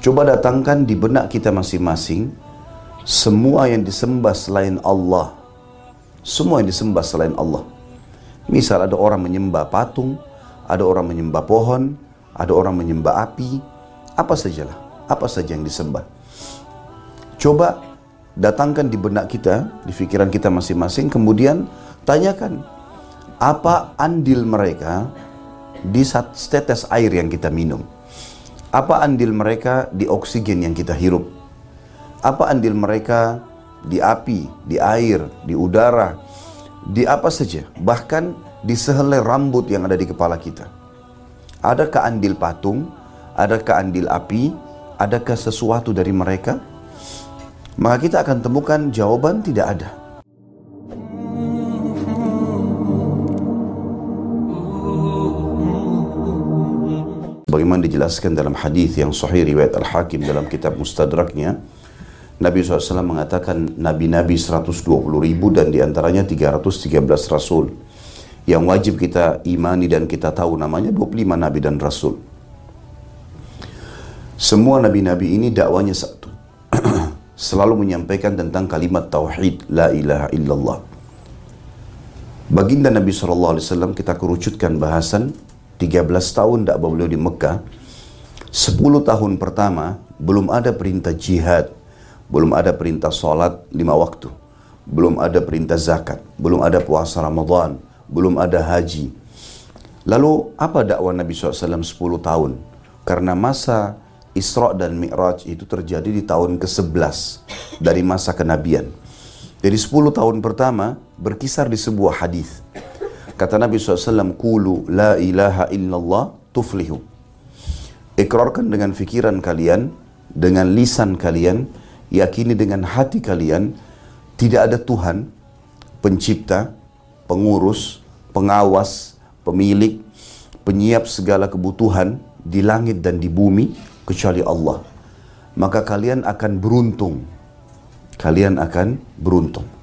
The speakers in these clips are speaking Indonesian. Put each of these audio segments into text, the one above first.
Coba datangkan di benak kita masing-masing semua yang disembah selain Allah. Semua yang disembah selain Allah. Misal ada orang menyembah patung, ada orang menyembah pohon, ada orang menyembah api, apa sajalah, apa saja yang disembah. Coba datangkan di benak kita, di pikiran kita masing-masing, kemudian tanyakan, apa andil mereka di setetes air yang kita minum? Apa andil mereka di oksigen yang kita hirup? Apa andil mereka di api, di air, di udara, di apa saja, bahkan di sehelai rambut yang ada di kepala kita? Adakah andil patung? Adakah andil api? Adakah sesuatu dari mereka? Maka kita akan temukan jawaban tidak ada. Bagaimana dijelaskan dalam hadis yang sahih riwayat Al-Hakim dalam kitab Mustadraknya, Nabi SAW mengatakan nabi-nabi 120.000 dan diantaranya 313 rasul. Yang wajib kita imani dan kita tahu namanya 25 nabi dan rasul. Semua nabi-nabi ini dakwanya satu. Selalu menyampaikan tentang kalimat tauhid, la ilaha illallah. Baginda Nabi SAW kita kerucutkan bahasan 13 tahun dakwah beliau di Mekah. 10 tahun pertama belum ada perintah jihad, belum ada perintah sholat 5 waktu, belum ada perintah zakat, belum ada puasa Ramadan, belum ada haji. Lalu apa dakwah Nabi SAW 10 tahun? Karena masa Isra dan Mi'raj itu terjadi di tahun ke-11 dari masa kenabian. Jadi 10 tahun pertama berkisar di sebuah hadis. Kata Nabi SAW, Qulu la ilaha illallah tuflihu. Ikrarkan dengan fikiran kalian, dengan lisan kalian, yakini dengan hati kalian, tidak ada Tuhan, pencipta, pengurus, pengawas, pemilik, penyiap segala kebutuhan di langit dan di bumi, kecuali Allah. Maka kalian akan beruntung. Kalian akan beruntung.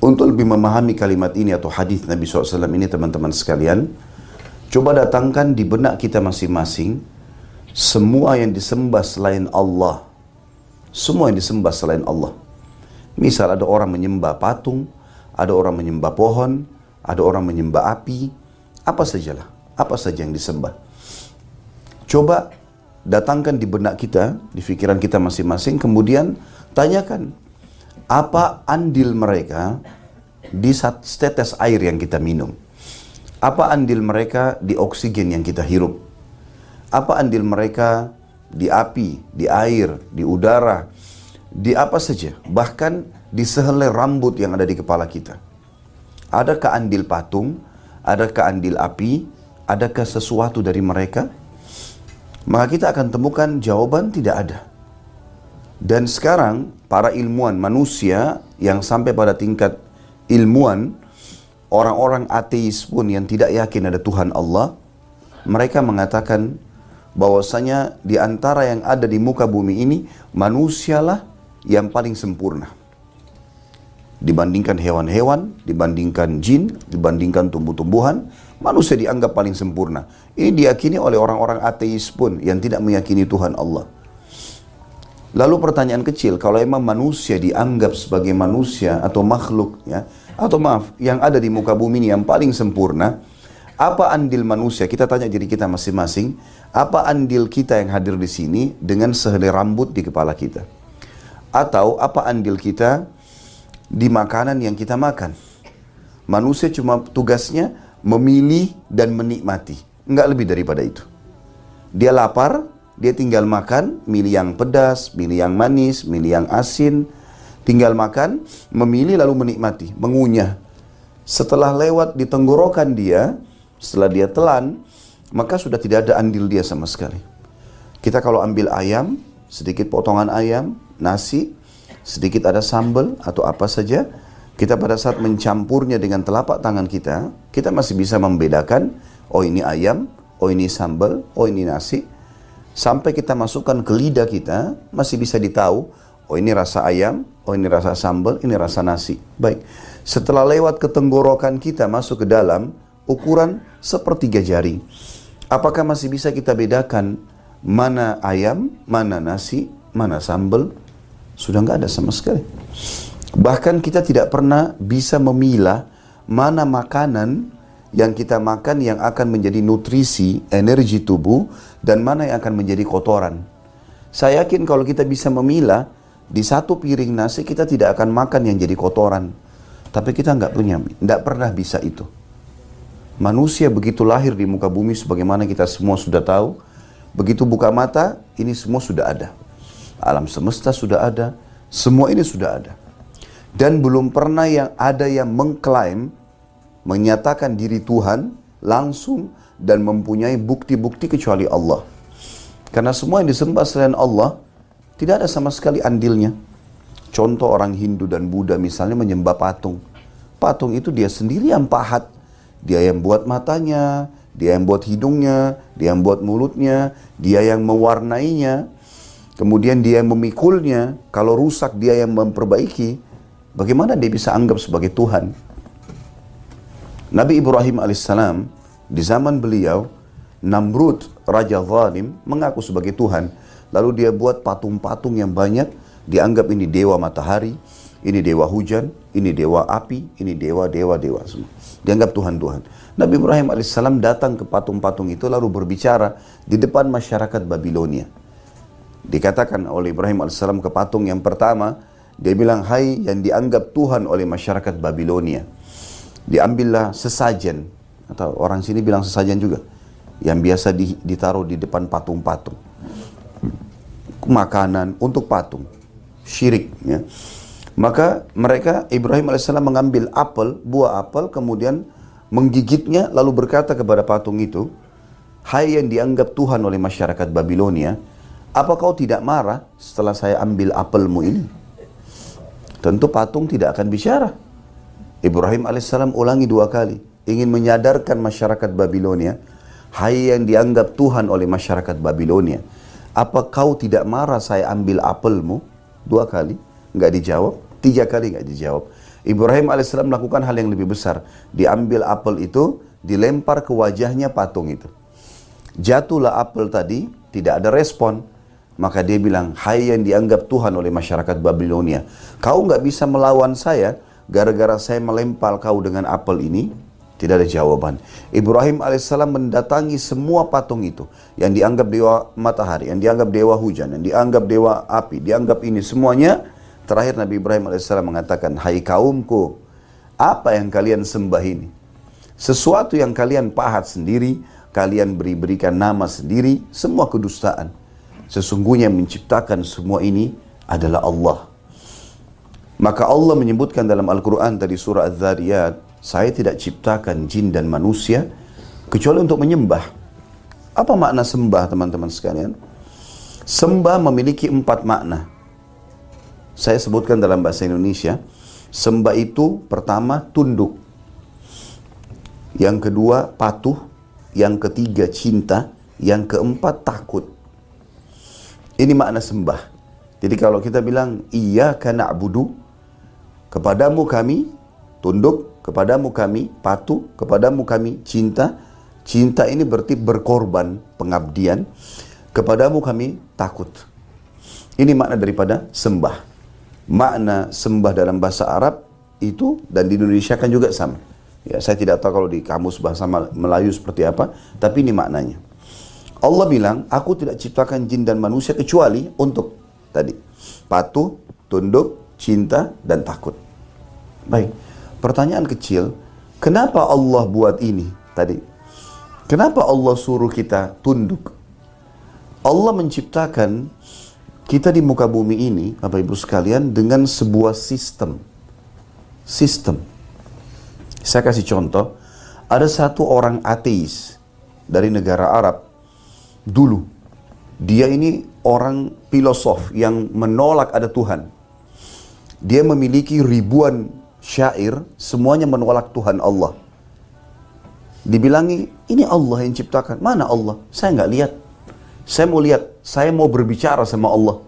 Untuk lebih memahami kalimat ini atau hadis Nabi SAW ini teman-teman sekalian, coba datangkan di benak kita masing-masing semua yang disembah selain Allah. Semua yang disembah selain Allah. Misal ada orang menyembah patung, ada orang menyembah pohon, ada orang menyembah api, apa sajalah, apa saja yang disembah. Coba datangkan di benak kita, di pikiran kita masing-masing, kemudian tanyakan, apa andil mereka di setetes air yang kita minum? Apa andil mereka di oksigen yang kita hirup? Apa andil mereka di api, di air, di udara, di apa saja, bahkan di sehelai rambut yang ada di kepala kita? Adakah andil patung? Adakah andil api? Adakah sesuatu dari mereka? Maka kita akan temukan jawaban tidak ada. Dan sekarang para ilmuwan manusia yang sampai pada tingkat ilmuwan, orang-orang ateis pun yang tidak yakin ada Tuhan Allah, mereka mengatakan bahwasanya di antara yang ada di muka bumi ini, manusialah yang paling sempurna. Dibandingkan hewan-hewan, dibandingkan jin, dibandingkan tumbuh-tumbuhan, manusia dianggap paling sempurna. Ini diyakini oleh orang-orang ateis pun yang tidak meyakini Tuhan Allah. Lalu pertanyaan kecil, kalau emang manusia dianggap sebagai manusia atau makhluk, ya, atau maaf, yang ada di muka bumi ini yang paling sempurna, apa andil manusia? Kita tanya diri kita masing-masing, apa andil kita yang hadir di sini dengan sehelai rambut di kepala kita? Atau apa andil kita di makanan yang kita makan? Manusia cuma tugasnya memilih dan menikmati, enggak lebih daripada itu. Dia lapar, dia tinggal makan, milih yang pedas, milih yang manis, milih yang asin. Tinggal makan, memilih lalu menikmati, mengunyah. Setelah lewat di tenggorokan dia, setelah dia telan, maka sudah tidak ada andil dia sama sekali. Kita kalau ambil ayam, sedikit potongan ayam, nasi, sedikit ada sambal atau apa saja, kita pada saat mencampurnya dengan telapak tangan kita, kita masih bisa membedakan, oh ini ayam, oh ini sambal, oh ini nasi. Sampai kita masukkan ke lidah kita, masih bisa ditahu, oh ini rasa ayam, oh ini rasa sambal, ini rasa nasi. Baik, setelah lewat ke tenggorokan kita, masuk ke dalam, ukuran sepertiga jari. Apakah masih bisa kita bedakan Mana ayam, mana nasi, mana sambal, sudah nggak ada sama sekali. Bahkan kita tidak pernah bisa memilah mana makanan yang kita makan yang akan menjadi nutrisi, energi tubuh, dan mana yang akan menjadi kotoran. Saya yakin kalau kita bisa memilah, di satu piring nasi kita tidak akan makan yang jadi kotoran. Tapi kita nggak pernah bisa itu. Manusia begitu lahir di muka bumi sebagaimana kita semua sudah tahu, begitu buka mata, ini semua sudah ada. Alam semesta sudah ada, semua ini sudah ada. Dan belum pernah yang ada yang mengklaim, menyatakan diri Tuhan langsung dan mempunyai bukti-bukti kecuali Allah. Karena semua yang disembah selain Allah, tidak ada sama sekali andilnya. Contoh orang Hindu dan Buddha misalnya menyembah patung. Patung itu dia sendiri yang pahat. Dia yang buat matanya, dia yang buat hidungnya, dia yang buat mulutnya, dia yang mewarnainya. Kemudian dia yang memikulnya. Kalau rusak dia yang memperbaiki. Bagaimana dia bisa anggap sebagai Tuhan? Nabi Ibrahim alaihissalam di zaman beliau, Namrud, raja zalim, mengaku sebagai Tuhan. Lalu dia buat patung-patung yang banyak, dianggap ini dewa matahari, ini dewa hujan, ini dewa api, ini dewa semua. Dianggap Tuhan-Tuhan. Nabi Ibrahim alaihissalam datang ke patung-patung itu lalu berbicara di depan masyarakat Babilonia. Dikatakan oleh Ibrahim alaihissalam ke patung yang pertama, dia bilang, hai yang dianggap Tuhan oleh masyarakat Babilonia. Diambillah sesajen, atau orang sini bilang sesajen juga, yang biasa ditaruh di depan patung-patung. Makanan untuk patung, syirik ya. Maka mereka, Ibrahim alaihissalam mengambil apel, buah apel, kemudian menggigitnya lalu berkata kepada patung itu, hai yang dianggap Tuhan oleh masyarakat Babilonia, apa kau tidak marah setelah saya ambil apelmu ini? Tentu patung tidak akan bicara. Ibrahim alaihissalam ulangi 2 kali, ingin menyadarkan masyarakat Babilonia, hai yang dianggap Tuhan oleh masyarakat Babilonia, apa kau tidak marah saya ambil apelmu? 2 kali, nggak dijawab. 3 kali nggak dijawab. Ibrahim alaihissalam melakukan hal yang lebih besar. Diambil apel itu, dilempar ke wajahnya patung itu. Jatuhlah apel tadi, tidak ada respon. Maka dia bilang, hai yang dianggap Tuhan oleh masyarakat Babilonia, kau nggak bisa melawan saya gara-gara saya melempar kau dengan apel ini. Tidak ada jawaban. Ibrahim alaihissalam mendatangi semua patung itu. Yang dianggap dewa matahari, yang dianggap dewa hujan, yang dianggap dewa api, dianggap ini semuanya. Terakhir Nabi Ibrahim alaihissalam mengatakan, hai kaumku, apa yang kalian sembah ini? Sesuatu yang kalian pahat sendiri, kalian berikan nama sendiri, semua kedustaan. Sesungguhnya yang menciptakan semua ini adalah Allah. Maka Allah menyebutkan dalam Al-Quran tadi surah Az-Zariyat, saya tidak ciptakan jin dan manusia kecuali untuk menyembah. Apa makna sembah teman-teman sekalian? Sembah memiliki 4 makna. Saya sebutkan dalam bahasa Indonesia. Sembah itu pertama tunduk, yang kedua patuh, yang ketiga cinta, yang keempat takut. Ini makna sembah. Jadi kalau kita bilang iyyaka na'budu, kepadamu kami tunduk, kepadamu kami patuh, kepadamu kami cinta. Cinta ini berarti berkorban, pengabdian. Kepadamu kami takut. Ini makna daripada sembah. Makna sembah dalam bahasa Arab itu dan di Indonesia kan juga sama. Ya, saya tidak tahu kalau di kamus bahasa Melayu seperti apa, tapi ini maknanya. Allah bilang, aku tidak ciptakan jin dan manusia kecuali untuk tadi patuh, tunduk, cinta, dan takut. Baik, pertanyaan kecil, kenapa Allah buat ini tadi? Kenapa Allah suruh kita tunduk? Allah menciptakan kita di muka bumi ini, Bapak Ibu sekalian, dengan sebuah sistem. Sistem. Saya kasih contoh, ada satu orang ateis dari negara Arab dulu. Dia ini orang filosof yang menolak ada Tuhan. Dia memiliki ribuan syair, semuanya menolak Tuhan Allah. Dibilangi, ini Allah yang ciptakan. Mana Allah? Saya nggak lihat. Saya mau lihat, saya mau berbicara sama Allah.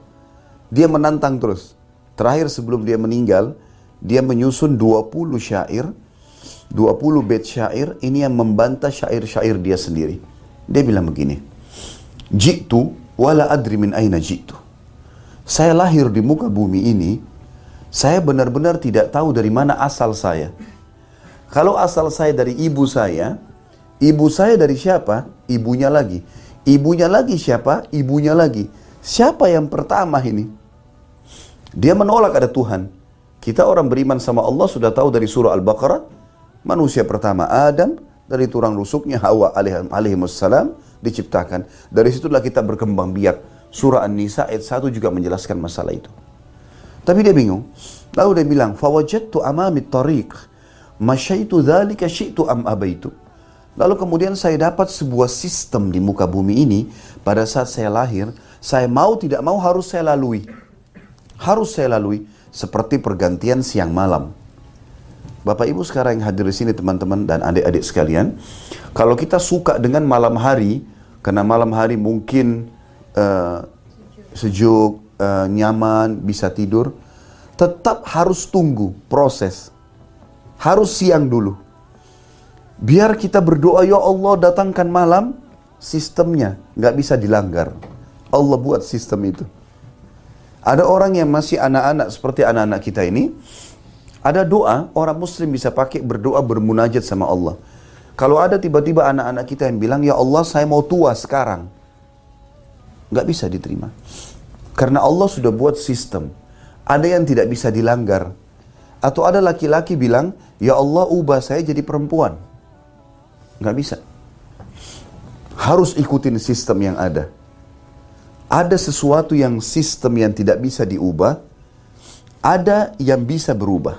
Dia menantang terus. Terakhir sebelum dia meninggal, dia menyusun 20 syair, 20 bait syair, ini yang membantah syair-syair dia sendiri. Dia bilang begini, Jitu, wala adri min aina ji'tu. Saya lahir di muka bumi ini, saya benar-benar tidak tahu dari mana asal saya. Kalau asal saya dari ibu saya dari siapa? Ibunya lagi. Ibunya lagi siapa? Ibunya lagi. Siapa yang pertama ini? Dia menolak ada Tuhan. Kita orang beriman sama Allah sudah tahu dari surah Al-Baqarah, manusia pertama Adam, dari tulang rusuknya Hawa alaihissalam diciptakan. Dari situlah kita berkembang biak. Surah An-Nisa ayat 1 juga menjelaskan masalah itu. Tapi dia bingung. Lalu dia bilang, "Fawajadtu amami tariq, masyaitu dzalika syi'tu am abaitu." Lalu kemudian saya dapat sebuah sistem di muka bumi ini pada saat saya lahir, saya mau tidak mau harus saya lalui. Harus saya lalui seperti pergantian siang malam. Bapak Ibu sekarang yang hadir di sini teman-teman dan adik-adik sekalian, kalau kita suka dengan malam hari, karena malam hari mungkin sejuk, nyaman, bisa tidur, tetap harus tunggu proses. Harus siang dulu. Biar kita berdoa, ya Allah datangkan malam, sistemnya nggak bisa dilanggar. Allah buat sistem itu. Ada orang yang masih anak-anak seperti anak-anak kita ini, ada doa orang muslim bisa pakai berdoa bermunajat sama Allah. Kalau ada tiba-tiba anak-anak kita yang bilang, ya Allah saya mau tua sekarang, nggak bisa diterima. Karena Allah sudah buat sistem. Ada yang tidak bisa dilanggar. Atau ada laki-laki bilang, ya Allah ubah saya jadi perempuan. Nggak bisa. Harus ikutin sistem yang ada. Ada sesuatu yang sistem yang tidak bisa diubah, ada yang bisa berubah.